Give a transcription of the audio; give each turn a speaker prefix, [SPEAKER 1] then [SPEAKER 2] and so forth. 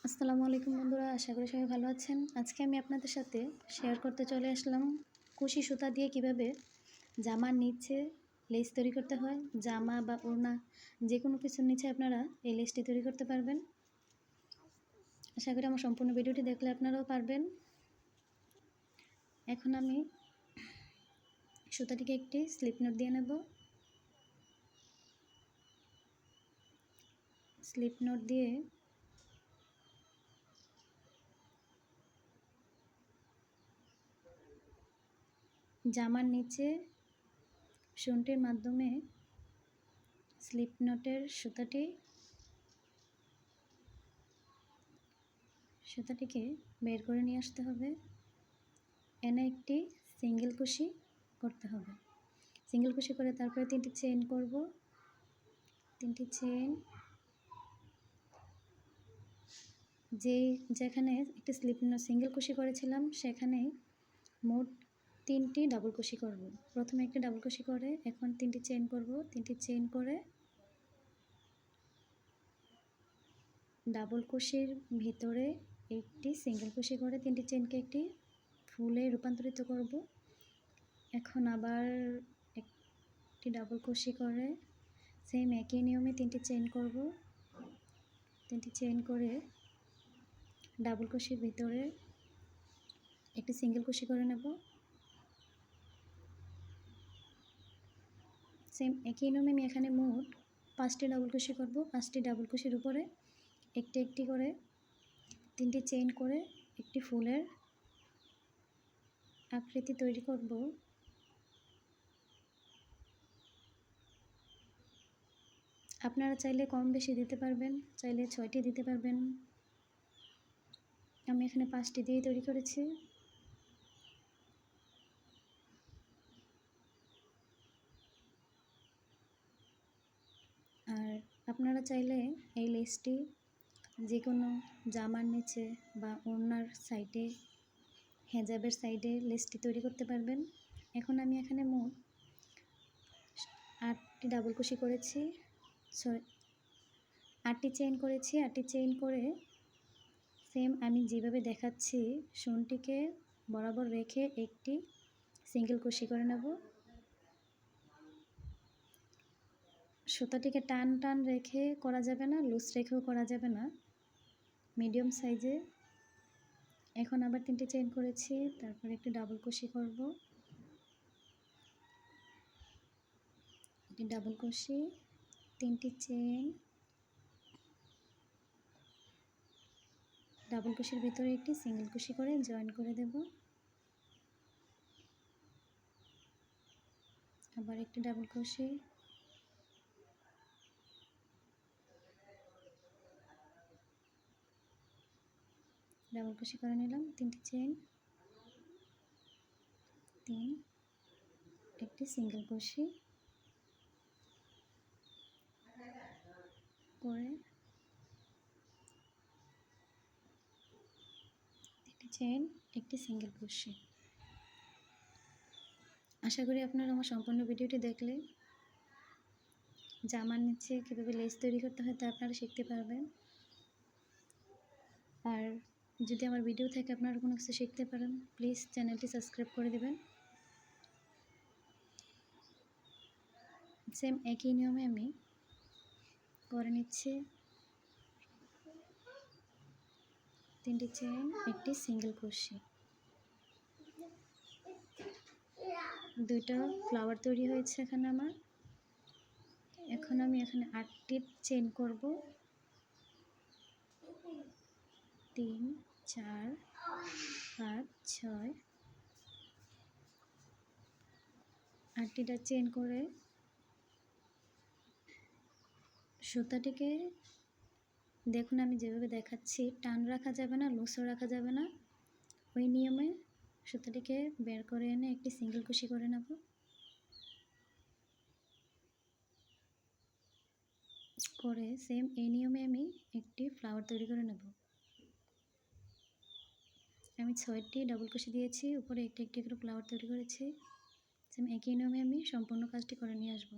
[SPEAKER 1] আসসালামু আলাইকুম বন্ধুরা, আশা করি সবাই ভালো আছেন। আজকে আমি আপনাদের সাথে শেয়ার করতে চলে আসলাম কুশি সুতা দিয়ে কিভাবে জামার নিচে লেস তৈরি করতে হয়। জামা বা ওড়না যে কোনো কিছুর নিচে আপনারা এই লেসটি তৈরি করতে পারবেন। আশা করি আমার সম্পূর্ণ ভিডিওটি দেখলে আপনারাও পারবেন। এখন আমি সুতাটিকে একটি স্লিপ নোট দিয়ে নেব। স্লিপ নোট দিয়ে জামার নিচে শুঁটির মাধ্যমে স্লিপ নোটের সুতাটিকে বের করে নিয়ে আসতে হবে। এনে একটি সিঙ্গেল কুশি করতে হবে। সিঙ্গেল কুশি করে তারপরে 3টি চেইন করব। 3টি চেইন যেখানে একটি সিঙ্গেল কুশি করেছিলাম সেখানে মোট 3টি ডাবল কুশি করব। প্রথমে একটি ডাবল কুশি করে এখন 3টি চেইন করব। 3টি চেইন করে ডাবল কুশির ভিতরে একটি সিঙ্গেল কুশি করে 3টি চেইনকে একটি ফুলে রূপান্তরিত করব। এখন আবার একটি ডাবল কুশি করে সেম একই নিয়মে 3টি চেইন করব। 3টি চেইন করে ডাবল কুশির ভিতরে একটি সিঙ্গেল কুশি করে নেব। সেম একই নিয়মে আমি এখানে মোট 5টি ডাবল কুশি করব। 5টি ডাবল কুশির উপরে একটি একটি করে 3টি চেইন করে একটি ফুলের আকৃতি তৈরি করব। আপনারা চাইলে কম বেশি দিতে পারবেন, চাইলে 6টি দিতে পারবেন। আমি এখানে 5টি দিয়ে তৈরি করেছি। আর আপনারা চাইলে এই লেসটি যে কোনো জামার নিচে বা ওড়নার সাইডে, হেজাবের সাইডে লেসটি তৈরি করতে পারবেন। এখন আমি এখানে মোট 8টি ডাবল কুশি করেছি, 8টি চেইন করেছি। 8টি চেইন করে সেম আমি যেভাবে দেখাচ্ছি শুঁটিকে বরাবর রেখে একটি সিঙ্গেল কুশি করে নেব। সুতাটিকে টান টান রেখে করা যাবে না, লুজ রেখেও করা যাবে না, মিডিয়াম সাইজে। এখন আবার 3টি চেইন করেছি, তারপর একটি ডাবল কুশি করব। একটি ডাবল কুশি, 3টি চেইন, ডাবল কুশির ভিতরে একটি সিঙ্গেল কুশি করে জয়েন করে দেব। আবার একটি ডাবল কুশি, ডাবল কুশি করে নিলাম। 3টি চেইন, 3, একটি সিঙ্গেল কুশি করে 3টি চেইন, একটি সিঙ্গেল কুশি। আশা করি আপনারা আমার সম্পূর্ণ ভিডিওটি দেখলে জামার নিচে কীভাবে লেস তৈরি করতে হয় তা আপনারা শিখতে পারবেন। আর যদি আমার ভিডিও থেকে আপনারা কোনো কিছু শিখতে পারেন প্লিজ চ্যানেলটি সাবস্ক্রাইব করে দেবেন। সেম একই নিয়মে আমি করে নিচ্ছি। 3টি চেইন, একটি সিঙ্গেল কুশি, 2টা ফ্লাওয়ার তৈরি হয়েছে এখানে আমার। এখন আমি এখানে 8টি চেইন করব। 3, 4, 5, 6, 8টিটা চেইন করে সুতাটিকে দেখুন আমি যেভাবে দেখাচ্ছি টান রাখা যাবে না, লুজও রাখা যাবে না, ওই নিয়মে সুতাটিকে বের করে এনে একটি সিঙ্গেল কুশি করে নেব। করে সেম এই নিয়মে আমি একটি ফ্লাওয়ার তৈরি করে নেব। আমি 6টি ডাবল কুশি দিয়েছি, উপরে একটি একটি করে ফ্লাওয়ার তৈরি করেছি। সেম একই নিয়মে আমি সম্পূর্ণ কাজটি করে নিয়ে আসব।